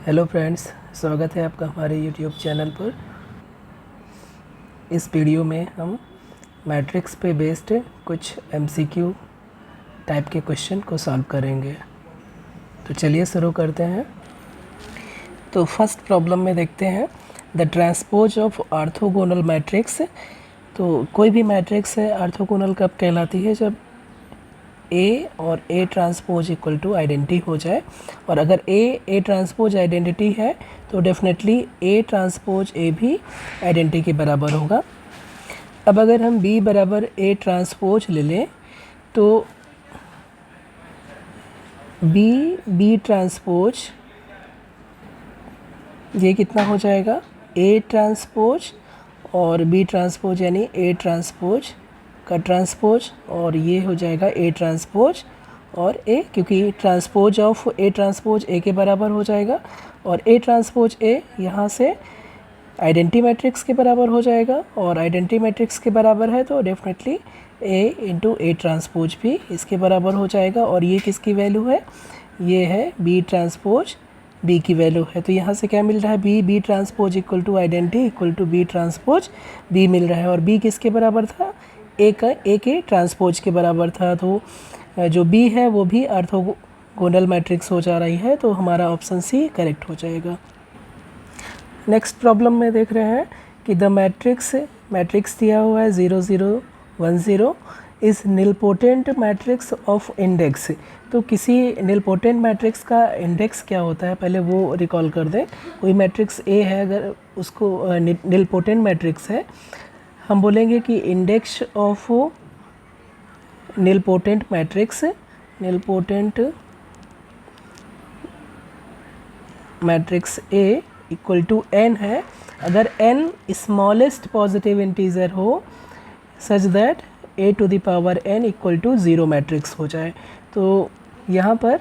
Hello friends, स्वागत है आपका हमारे यूट्यूब चैनल पर। इस वीडियो में हम मैट्रिक्स पे बेस्ड कुछ एमसीक्यू टाइप के क्वेश्चन को सॉल्व करेंगे। तो चलिए शुरू करते हैं। तो फर्स्ट प्रॉब्लम में देखते हैं the transpose of orthogonal matrix. तो कोई भी मैट्रिक्स है ऑर्थोगोनल कब कहलाती है? जब ए और A transpose equal to identity हो जाए। और अगर ए ट्रांसपोज आइडेंटिटी है तो डेफिनेटली ए ट्रांसपोज ए भी आइडेंटिटी के बराबर होगा। अब अगर हम बी बराबर ए ट्रांसपोज ले लें तो बी ट्रांसपोज ये कितना हो जाएगा? ए ट्रांसपोज और बी ट्रांसपोज यानी ए ट्रांसपोज का ट्रांसपोज, और ये हो जाएगा ए ट्रांसपोज और ए, क्योंकि transpose of A transpose A के बराबर हो जाएगा और ए ट्रांसपोज ए यहाँ से आइडेंटिटी मैट्रिक्स के बराबर हो जाएगा। और आइडेंटिटी मैट्रिक्स के बराबर है तो definitely A into A transpose भी इसके बराबर हो जाएगा। और ये किसकी वैल्यू है? ये है बी ट्रांसपोज बी की वैल्यू है। तो यहाँ से क्या मिल रहा है? B transpose equal to identity equal to B transpose B मिल रहा है। और बी किसके बराबर था? ए के ट्रांसपोज के बराबर था। तो जो बी है वो भी ऑर्थोगोनल मैट्रिक्स हो जा रही है, तो हमारा ऑप्शन सी करेक्ट हो जाएगा। नेक्स्ट प्रॉब्लम में देख रहे हैं कि द मैट्रिक्स दिया हुआ है 0 0 1 0 is nilpotent matrix of index. तो किसी निलपोटेंट मैट्रिक्स का इंडेक्स क्या होता है पहले वो रिकॉल कर दें। कोई मैट्रिक्स ए है, अगर उसको निलपोटेंट मैट्रिक्स है, हम बोलेंगे कि index of nilpotent matrix A equal to N है। अगर एन स्मॉलेस्ट पॉजिटिव इंटीजर हो such that A to the power N equal to 0 matrix हो जाए। तो यहाँ पर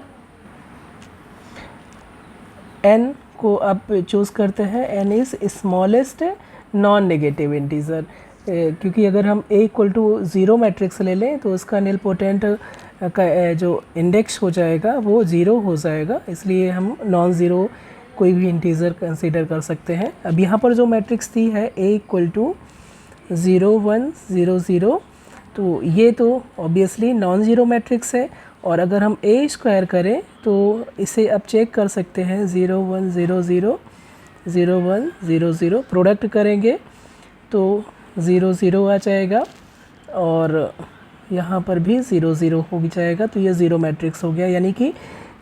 एन को आप चूज़ करते हैं, N is smallest non negative integer, क्योंकि अगर हम ए इक्वल टू 0 मैट्रिक्स ले लें तो उसका निलपोटेंट का जो इंडेक्स हो जाएगा वो 0 हो जाएगा, इसलिए हम नॉन ज़ीरो कोई भी इंटीजर कंसीडर कर सकते हैं। अब यहाँ पर जो मैट्रिक्स दी है ए इक्वल टू 0 1 0 0, तो ये तो ऑब्वियसली नॉन ज़ीरो मैट्रिक्स है। और अगर हम ए स्क्वायर करें तो इसे अब चेक कर सकते हैं, 0 1 0 0 0 1 0 0 प्रोडक्ट करेंगे तो 0 0 आ जाएगा और यहाँ पर भी 0 0 हो जाएगा। तो ये 0 मैट्रिक्स हो गया, यानी कि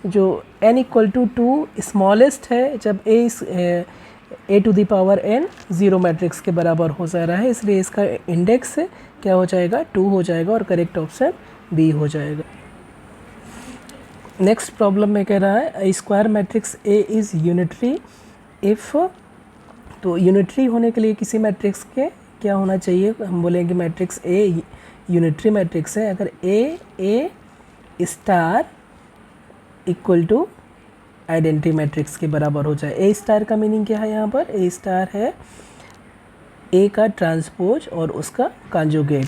जो n इक्वल टू 2 स्मॉलेस्ट है जब A to the power n 0 matrix के बराबर हो जा रहा है, इसलिए इसका इंडेक्स क्या हो जाएगा? 2 हो जाएगा और करेक्ट ऑप्शन बी हो जाएगा। नेक्स्ट प्रॉब्लम में कह रहा है square matrix A is unitary if. तो यूनिटरी होने के लिए किसी मैट्रिक्स के क्या होना चाहिए? हम बोलेंगे मैट्रिक्स ए यूनिटरी मैट्रिक्स है अगर A star equal to identity matrix के बराबर हो जाए। ए स्टार का मीनिंग क्या है? यहाँ पर ए स्टार है ए का ट्रांसपोज और उसका कॉन्जुगेट,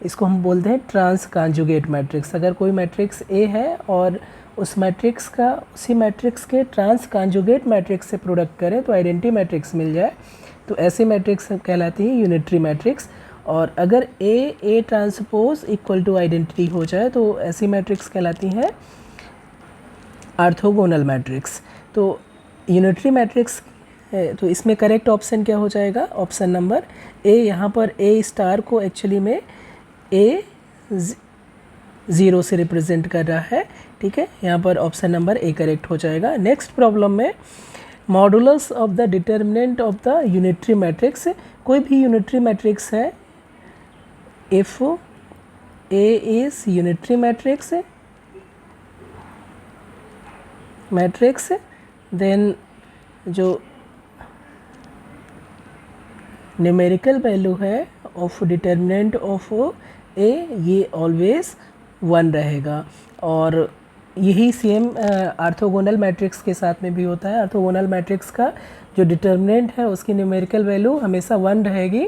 इसको हम बोलते हैं ट्रांस कॉन्जुगेट मैट्रिक्स। अगर कोई मैट्रिक्स ए है और उस मैट्रिक्स का उसी मैट्रिक्स के ट्रांस कॉन्जुगेट मैट्रिक्स से प्रोडक्ट करें तो आइडेंटिटी मैट्रिक्स मिल जाए, तो ऐसी मैट्रिक्स कहलाती है यूनिटरी मैट्रिक्स। और अगर A transpose equal to identity हो जाए तो ऐसी मैट्रिक्स कहलाती हैं ऑर्थोगोनल मैट्रिक्स। तो यूनिटरी मैट्रिक्स है, तो इसमें करेक्ट ऑप्शन क्या हो जाएगा? Option number A. यहाँ पर ए स्टार को एक्चुअली में ए 0 से रिप्रेजेंट कर रहा है, ठीक है। यहाँ पर ऑप्शन नंबर ए करेक्ट हो जाएगा। नेक्स्ट प्रॉब्लम में modulus of the determinant of the unitary matrix. कोई भी यूनिटरी मैट्रिक्स है, if A is unitary matrix then जो न्यूमेरिकल वैल्यू है ऑफ डिटर्मिनेंट ऑफ ए ये ऑलवेज 1 रहेगा। और यही सेम ऑर्थोगोनल मैट्रिक्स के साथ में भी होता है। ऑर्थोगोनल मैट्रिक्स का जो डिटर्मिनेंट है उसकी न्यूमेरिकल वैल्यू हमेशा 1 रहेगी।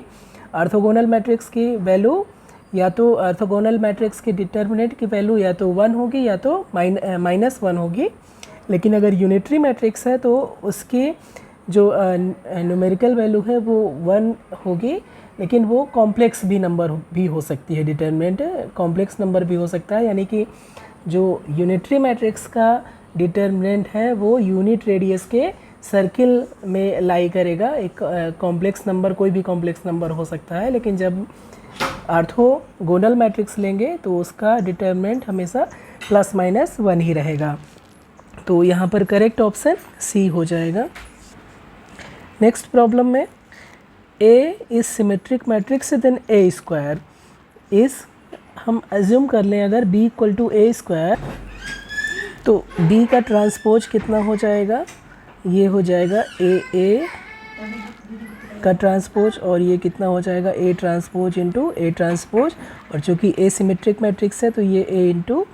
ऑर्थोगोनल मैट्रिक्स की वैल्यू या तो ऑर्थोगोनल मैट्रिक्स की डिटर्मिनेंट की वैल्यू या तो 1 होगी या तो -1 होगी। लेकिन अगर यूनिटरी मैट्रिक्स है तो उसके जो न्यूमेरिकल वैल्यू है वो 1 होगी, लेकिन वो कॉम्प्लेक्स भी नंबर भी हो सकती है, डिटर्मिनेंट कॉम्प्लेक्स नंबर भी हो सकता है। यानी कि जो यूनिटरी मैट्रिक्स का डिटर्मिनेंट है वो यूनिट रेडियस के सर्किल में लाई करेगा। एक कॉम्प्लेक्स नंबर, कोई भी कॉम्प्लेक्स नंबर हो सकता है, लेकिन जब ऑर्थोगोनल मैट्रिक्स लेंगे तो उसका डिटर्मिनेंट हमेशा ±1 ही रहेगा। तो यहाँ पर करेक्ट ऑप्शन सी हो जाएगा। नेक्स्ट प्रॉब्लम में A is symmetric matrix then A² is, हम एज्यूम कर लें अगर B = A² तो B का ट्रांसपोज कितना हो जाएगा, ये हो जाएगा AA का ट्रांसपोज, और ये कितना हो जाएगा A transpose into A transpose, और चूँकि A सिमेट्रिक मैट्रिक्स है तो ये A इंटू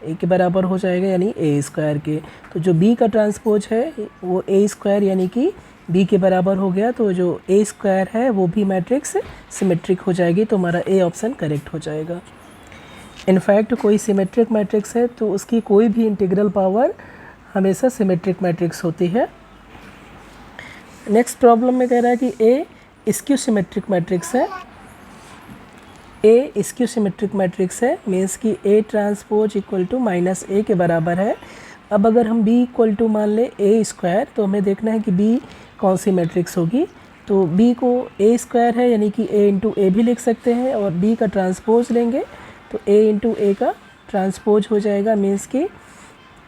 A के बराबर हो जाएगा, यानी A² के। तो जो B का ट्रांसपोज है वो A² यानी कि B के बराबर हो गया, तो जो A² है वो भी मैट्रिक्स सिमेट्रिक हो जाएगी, तो हमारा A ऑप्शन करेक्ट हो जाएगा। इनफैक्ट कोई सिमेट्रिक मैट्रिक्स है तो उसकी कोई भी इंटीग्रल पावर हमेशा सिमेट्रिक मैट्रिक्स होती है। नेक्स्ट प्रॉब्लम में कह रहा है कि A स्क्यू सिमेट्रिक मैट्रिक्स है। A स्क्यू सिमेट्रिक मैट्रिक्स है, मीन्स कि A transpose equal to -A के बराबर है। अब अगर हम B इक्वल टू मान ले A² तो हमें देखना है कि B कौन सी मैट्रिक्स होगी। तो B को A² है, यानी कि A इंटू A भी लिख सकते हैं, और B का ट्रांसपोज लेंगे तो A इंटू A का ट्रांसपोज हो जाएगा, मीन्स कि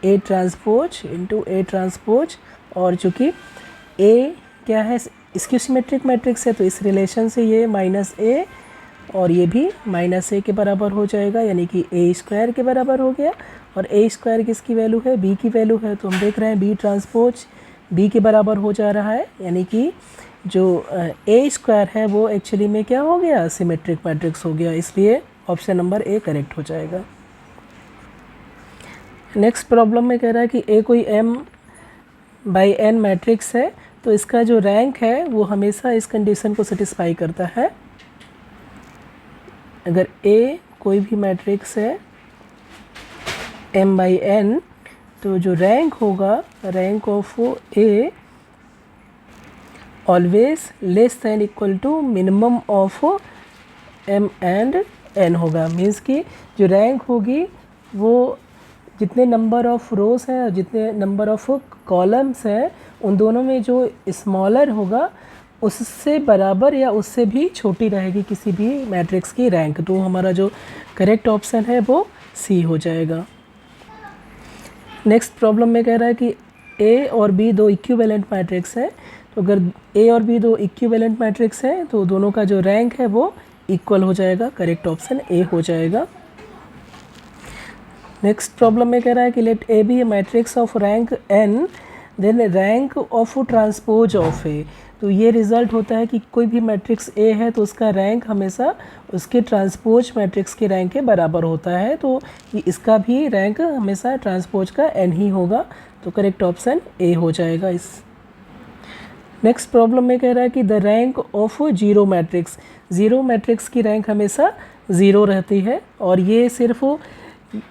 A transpose into A transpose. और चूँकि A क्या है, स्क्यू सिमेट्रिक मैट्रिक्स है, तो इस रिलेशन से ये -A और ये भी -A के बराबर हो जाएगा, यानी कि A² के बराबर हो गया। और A² किसकी वैल्यू है, B की वैल्यू है, तो हम देख रहे हैं B ट्रांसपोज B के बराबर हो जा रहा है, यानी कि जो A² है वो एक्चुअली में क्या हो गया, सिमेट्रिक मैट्रिक्स हो गया, इसलिए ऑप्शन नंबर A करेक्ट हो जाएगा। नेक्स्ट प्रॉब्लम में कह रहा है कि A कोई m/n मैट्रिक्स है, तो इसका जो रैंक है वो हमेशा इस कंडीशन को सेटिस्फाई करता है। अगर A कोई भी मैट्रिक्स है m/n तो जो रैंक होगा, rank of A always less than equal to minimum of m and n होगा। मीन्स कि जो रैंक होगी वो जितने नंबर ऑफ रोज हैं और जितने नंबर ऑफ कॉलम्स हैं उन दोनों में जो स्मॉलर होगा उससे बराबर या उससे भी छोटी रहेगी किसी भी मैट्रिक्स की रैंक। तो हमारा जो करेक्ट ऑप्शन है वो सी हो जाएगा। नेक्स्ट प्रॉब्लम में कह रहा है कि A और B दो इक्विवेलेंट मैट्रिक्स है, तो अगर A और B दो इक्विवेलेंट मैट्रिक्स है तो दोनों का जो रैंक है वो इक्वल हो जाएगा, करेक्ट ऑप्शन A हो जाएगा। नेक्स्ट प्रॉब्लम में कह रहा है कि let A be a matrix of rank n then rank of transpose of A। तो ये रिज़ल्ट होता है कि कोई भी मैट्रिक्स A है तो उसका रैंक हमेशा उसके ट्रांसपोज मैट्रिक्स के रैंक के बराबर होता है, तो इसका भी रैंक हमेशा ट्रांसपोज का n ही होगा, तो करेक्ट ऑप्शन A हो जाएगा इस। नेक्स्ट प्रॉब्लम में कह रहा है कि the rank of zero matrix, zero matrix की रैंक हमेशा ज़ीरो रहती है, और ये सिर्फ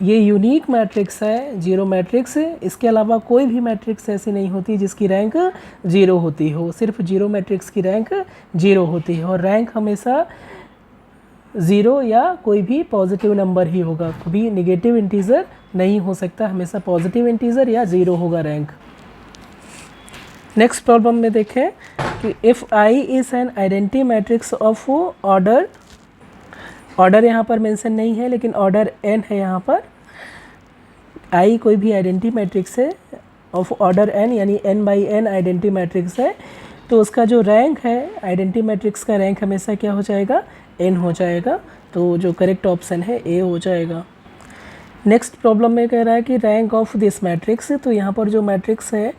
ये यूनिक मैट्रिक्स है जीरो मैट्रिक्स, इसके अलावा कोई भी मैट्रिक्स ऐसी नहीं होती जिसकी रैंक ज़ीरो होती हो, सिर्फ जीरो मैट्रिक्स की रैंक ज़ीरो होती है, और रैंक हमेशा ज़ीरो या कोई भी पॉजिटिव नंबर ही होगा, कभी नेगेटिव इंटीजर नहीं हो सकता, हमेशा पॉजिटिव इंटीजर या ज़ीरो होगा रैंक। नेक्स्ट प्रॉब्लम में देखें कि if I is an identity matrix of order, order यहाँ पर मेंशन नहीं है लेकिन ऑर्डर n है यहाँ पर, I कोई भी आइडेंटिटी मैट्रिक्स है ऑफ ऑर्डर n यानी n/n आइडेंटिटी मैट्रिक्स है, तो उसका जो रैंक है आइडेंटिटी मैट्रिक्स का रैंक हमेशा क्या हो जाएगा, n हो जाएगा, तो जो करेक्ट ऑप्शन है A हो जाएगा। नेक्स्ट प्रॉब्लम में कह रहा है कि रैंक ऑफ दिस मैट्रिक्स, तो यहाँ पर जो मैट्रिक्स है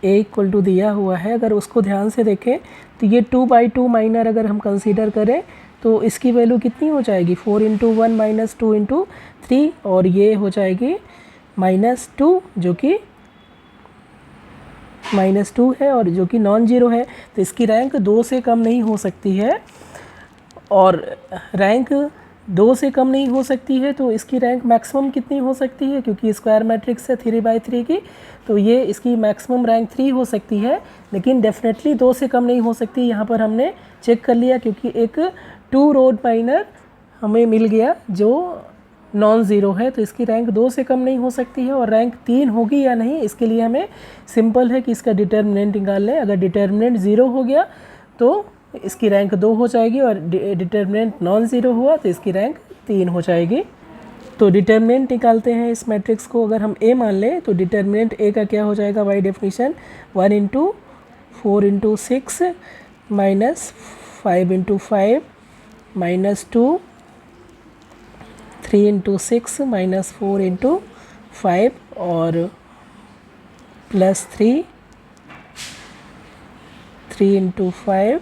A इक्वल टू दिया हुआ है, अगर उसको ध्यान से देखें तो ये 2/2 माइनर अगर हम कंसीडर करें तो इसकी वैल्यू कितनी हो जाएगी, 4 × 1 - 2 × 3, और ये हो जाएगी -2 जो कि -2 है और जो कि नॉन ज़ीरो है, तो इसकी रैंक 2 से कम नहीं हो सकती है, और रैंक 2 से कम नहीं हो सकती है, तो इसकी रैंक मैक्सिमम कितनी हो सकती है, क्योंकि स्क्वायर मैट्रिक्स है 3/3 की, तो ये इसकी मैक्सिमम रैंक 3 हो सकती है, लेकिन डेफिनेटली 2 से कम नहीं हो सकती। यहाँ पर हमने चेक कर लिया, क्योंकि एक 2 रोड माइनर हमें मिल गया जो नॉन ज़ीरो है, तो इसकी रैंक 2 से कम नहीं हो सकती है। और रैंक 3 होगी या नहीं, इसके लिए हमें सिंपल है कि इसका डिटर्मिनेंट निकाल लें। अगर डिटर्मिनेंट 0 हो गया तो इसकी रैंक 2 हो जाएगी, और डिटर्मिनेंट नॉन ज़ीरो हुआ तो इसकी रैंक 3 हो जाएगी। तो डिटर्मिनेंट निकालते हैं इस मैट्रिक्स को। अगर हम ए मान लें तो डिटर्मिनेंट ए का क्या हो जाएगा by definition, 1 × 4 × 6 minus 5 × 5 minus 2, 3 × 6 minus 4 × 5 और प्लस 3 × 5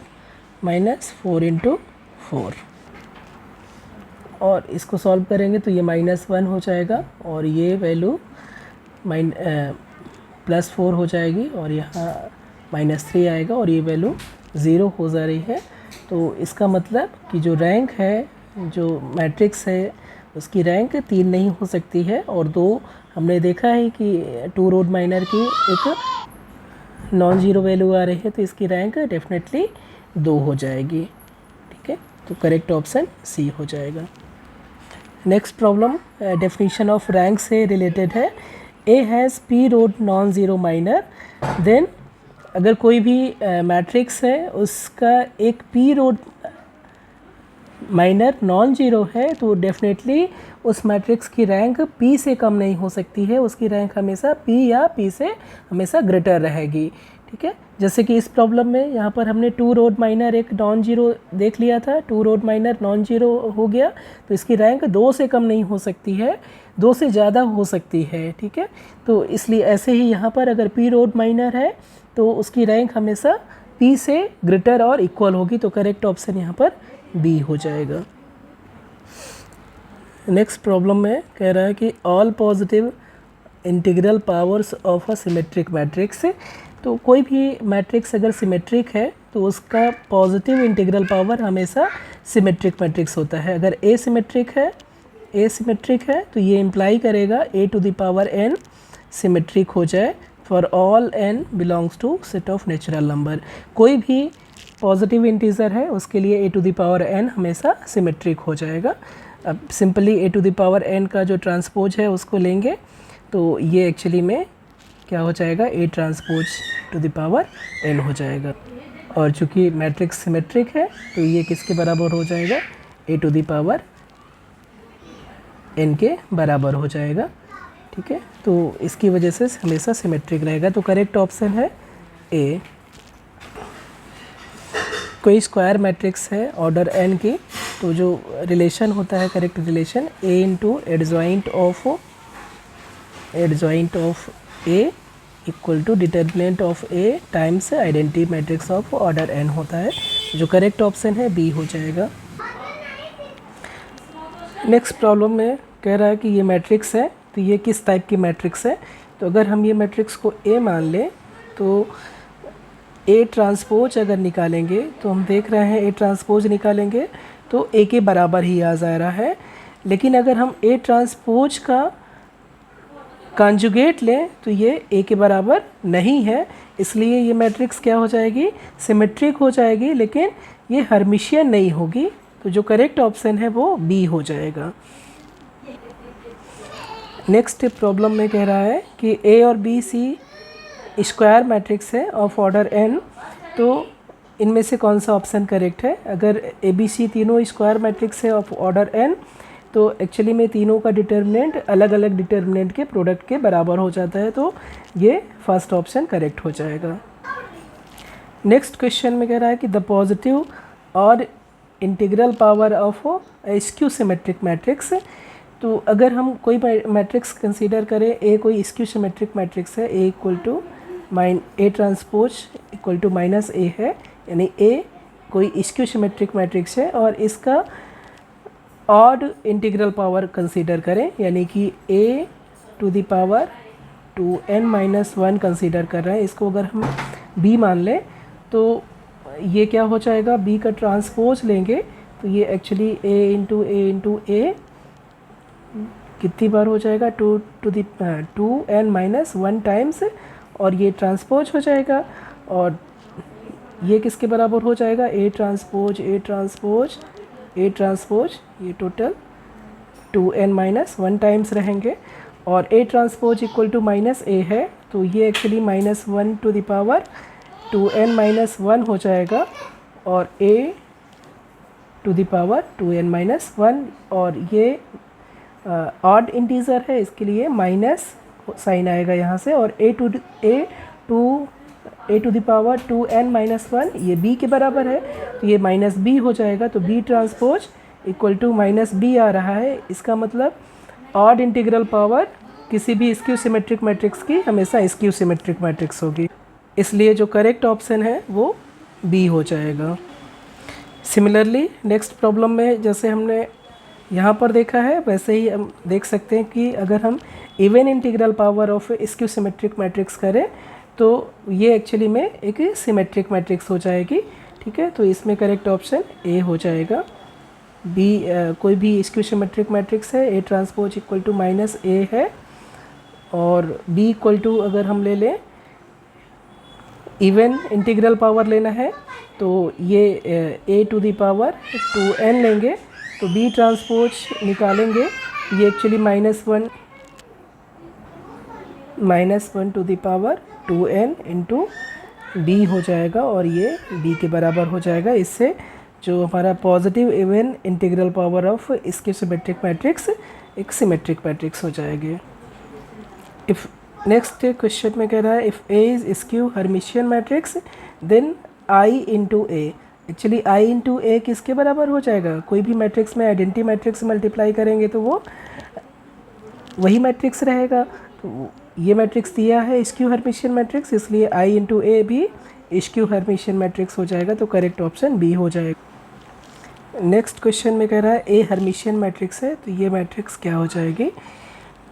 माइनस 4 × 4, और इसको सॉल्व करेंगे तो ये -1 हो जाएगा, और ये वैल्यू +4 हो जाएगी, और यहाँ -3 आएगा, और ये वैल्यू 0 हो जा रही है। तो इसका मतलब कि जो रैंक है, जो मैट्रिक्स है, उसकी रैंक 3 नहीं हो सकती है, और 2 हमने देखा है कि 2 रोड माइनर की एक नॉन ज़ीरो वैल्यू आ रही है, तो इसकी रैंक डेफिनेटली 2 हो जाएगी। ठीक है, तो करेक्ट ऑप्शन सी हो जाएगा। Next problem definition of rank से रिलेटेड है। A has P rowed non zero minor, then अगर कोई भी मैट्रिक्स है उसका एक P rowed minor non zero है, तो डेफिनेटली उस मैट्रिक्स की रैंक पी से कम नहीं हो सकती है, उसकी रैंक हमेशा पी या पी से हमेशा ग्रेटर रहेगी। ठीक है, जैसे कि इस प्रॉब्लम में यहाँ पर हमने 2 रोड माइनर एक नॉन ज़ीरो देख लिया था, 2 रोड माइनर नॉन ज़ीरो हो गया, तो इसकी रैंक 2 से कम नहीं हो सकती है, 2 से ज़्यादा हो सकती है। ठीक है, तो इसलिए ऐसे ही यहाँ पर अगर पी रोड माइनर है तो उसकी रैंक हमेशा पी से ग्रेटर और इक्वल होगी, तो करेक्ट ऑप्शन यहाँ पर बी हो जाएगा। नेक्स्ट प्रॉब्लम में कह रहा है कि all positive integral powers of a symmetric matrix, तो कोई भी मैट्रिक्स अगर सिमेट्रिक है तो उसका पॉजिटिव इंटीग्रल पावर हमेशा सिमेट्रिक मैट्रिक्स होता है। अगर ए सिमेट्रिक है तो ये इम्प्लाई करेगा a⁴n सिमेट्रिक हो जाए for all n belongs to set of natural number. कोई भी पॉजिटिव इंटीजर है उसके लिए a⁴n हमेशा सिमेट्रिक हो जाएगा। अब सिंपली a⁴n का जो ट्रांसपोज है उसको लेंगे, तो ये एक्चुअली में क्या हो जाएगा, a⁴n हो जाएगा। और चूँकि मैट्रिक्स सिमेट्रिक है तो ये किसके बराबर हो जाएगा, a⁴n के बराबर हो जाएगा। ठीक है, तो इसकी वजह से हमेशा सिमेट्रिक रहेगा, तो करेक्ट ऑप्शन है ए। कोई स्क्वायर मैट्रिक्स है ऑर्डर n की, तो जो रिलेशन होता है correct relation a × adjoint of a equal to determinant of a times identity matrix of order n होता है, जो करेक्ट ऑप्शन है बी हो जाएगा। नेक्स्ट प्रॉब्लम में कह रहा है कि ये मैट्रिक्स है, तो ये किस टाइप की मैट्रिक्स है। तो अगर हम ये मैट्रिक्स को A मान लें तो A ट्रांसपोज अगर निकालेंगे तो हम देख रहे हैं A ट्रांसपोज निकालेंगे तो A के बराबर ही आ जा रहा है, लेकिन अगर हम A ट्रांसपोज का कॉन्जुगेट लें तो ये A के बराबर नहीं है, इसलिए ये मैट्रिक्स क्या हो जाएगी, सिमेट्रिक हो जाएगी, लेकिन ये हर्मिशियन नहीं होगी, तो जो करेक्ट ऑप्शन है वो बी हो जाएगा। नेक्स्ट प्रॉब्लम में कह रहा है कि ए और बी सी स्क्वायर मैट्रिक्स है ऑफ ऑर्डर n, तो इनमें से कौन सा ऑप्शन करेक्ट है। अगर ए बी सी तीनों स्क्वायर मैट्रिक्स है ऑफ ऑर्डर n, तो एक्चुअली में तीनों का डिटर्मिनेंट अलग अलग डिटर्मिनेंट के प्रोडक्ट के बराबर हो जाता है, तो ये फर्स्ट ऑप्शन करेक्ट हो जाएगा। नेक्स्ट क्वेश्चन में कह रहा है कि द पॉजिटिव और integral power of A skew symmetric matrix, तो अगर हम कोई मैट्रिक्स कंसीडर करें, ए कोई स्क्यू सिमेट्रिक मैट्रिक्स है, A equal to A transpose equal to -a है, यानी ए कोई स्क्यू सिमेट्रिक मैट्रिक्स है, और इसका ऑड इंटीग्रल पावर कंसीडर करें, यानी कि a⁴ 2n-1 कंसीडर कर रहे हैं, इसको अगर हम b मान लें तो ये क्या हो जाएगा, b का ट्रांसपोज लेंगे तो ये एक्चुअली ए इंटू ए कितनी बार हो जाएगा, 2n-1 टाइम्स, और ये ट्रांसपोज हो जाएगा। और ये किसके बराबर हो जाएगा, ए ट्रांसपोज, ये टोटल 2n-1 टाइम्स रहेंगे। और A transpose equal to minus A है, तो ये actually -1 to the power 2n-1 हो जाएगा, और ए टू द पावर 2n-1, और ये ऑड इंटीजर है, इसके लिए माइनस साइन आएगा यहाँ से, और ए टू द पावर 2n-1 ये b के बराबर है, तो ये -b हो जाएगा। तो b transpose equal to -b आ रहा है। इसका मतलब ऑड इंटीग्रल पावर किसी भी स्क्यू सिमेट्रिक मैट्रिक्स की हमेशा स्क्यू सिमेट्रिक मैट्रिक्स होगी, इसलिए जो करेक्ट ऑप्शन है वो b हो जाएगा। सिमिलरली नेक्स्ट प्रॉब्लम में जैसे हमने यहाँ पर देखा है वैसे ही हम देख सकते हैं कि अगर हम even integral power of skew symmetric matrix करें तो ये एक्चुअली में एक सिमेट्रिक मैट्रिक्स हो जाएगी। ठीक है, तो इसमें करेक्ट ऑप्शन ए हो जाएगा। बी कोई भी स्क्यू सिमेट्रिक मैट्रिक्स है, A transpose equal to -a है, और बी इक्वल टू अगर हम ले लें इवन इंटीग्रल पावर लेना है तो ये ए टू द पावर 2n लेंगे, तो बी ट्रांसपोज निकालेंगे, ये actually -1 to the power 2n into B हो जाएगा, और ये b के बराबर हो जाएगा। इससे जो हमारा positive even integral power of skew symmetric matrix एक सिमेट्रिक मैट्रिक्स हो जाएगी। इफ़ नेक्स्ट क्वेश्चन में कह रहा है if A is skew Hermitian matrix then I into A. Actually I into A किसके बराबर हो जाएगा, कोई भी मैट्रिक्स में आइडेंटिटी मैट्रिक्स मल्टीप्लाई करेंगे तो वो वही मैट्रिक्स रहेगा। तो ये मैट्रिक्स दिया है स्क्यू हर्मिशियन मैट्रिक्स, इसलिए आई इंटू ए भी स्क्यू हर्मिशियन मैट्रिक्स हो जाएगा, तो करेक्ट ऑप्शन बी हो जाएगा। नेक्स्ट क्वेश्चन में कह रहा है ए हर्मिशियन मैट्रिक्स है, तो ये मैट्रिक्स क्या हो जाएगी,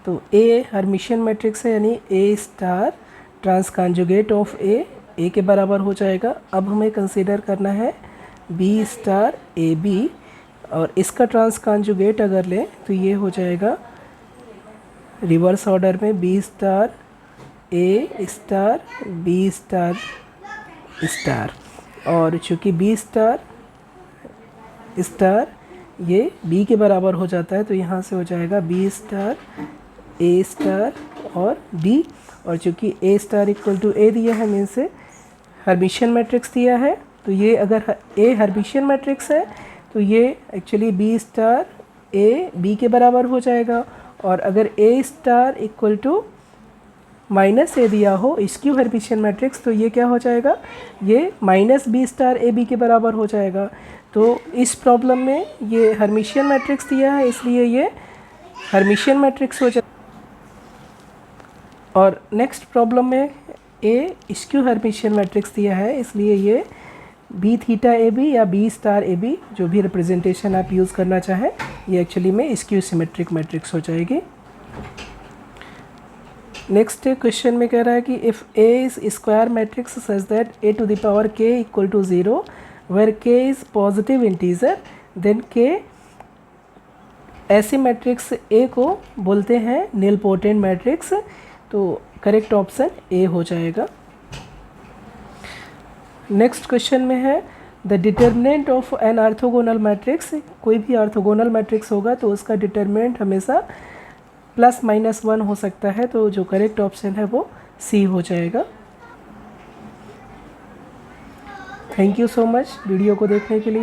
तो ए हर्मिशियन मैट्रिक्स है यानी ए स्टार ट्रांस कॉन्जुगेट ऑफ ए के बराबर हो जाएगा। अब हमें कंसीडर करना है बी स्टार ए बी, और इसका ट्रांस कॉन्जुगेट अगर लें तो ये हो जाएगा रिवर्स ऑर्डर में बी स्टार ए स्टार बी स्टार स्टार, और चूँकि बी स्टार स्टार ये बी के बराबर हो जाता है तो यहाँ से हो जाएगा बी स्टार ए स्टार और बी, और चूँकि ए स्टार इक्वल टू ए दिया है मीन से हर्मिशियन मैट्रिक्स दिया है, तो ये अगर ए हर्मिशियन मैट्रिक्स है तो ये actually B star A B के बराबर हो जाएगा, और अगर A star equal to minus A दिया हो स्क्यू हर्मिशियन मैट्रिक्स तो ये क्या हो जाएगा, ये minus B star A B के बराबर हो जाएगा। तो इस प्रॉब्लम में ये हर्मिशियन मैट्रिक्स दिया है इसलिए ये हर्मिशियन मैट्रिक्स हो जाएगा, और नेक्स्ट प्रॉब्लम में ए स्क्यू हर्मिशियन मैट्रिक्स दिया है इसलिए ये बी थीटा ए बी या बी स्टार ए बी जो भी रिप्रेजेंटेशन आप यूज़ करना चाहें ये एक्चुअली में स्क्यू सिमेट्रिक मैट्रिक्स हो जाएगी। नेक्स्ट क्वेश्चन में कह रहा है कि if A is square matrix such that A to the power K equal to 0 where K is positive integer then K, ऐसे मैट्रिक्स ए को बोलते हैं नीलपोटेंट मैट्रिक्स, तो करेक्ट ऑप्शन ए हो जाएगा। नेक्स्ट क्वेश्चन में है the determinant of an orthogonal matrix, कोई भी ऑर्थोगोनल मैट्रिक्स होगा तो उसका डिटर्मिनेंट हमेशा ±1 हो सकता है, तो जो करेक्ट ऑप्शन है वो सी हो जाएगा। Thank you so much video को देखने के लिए।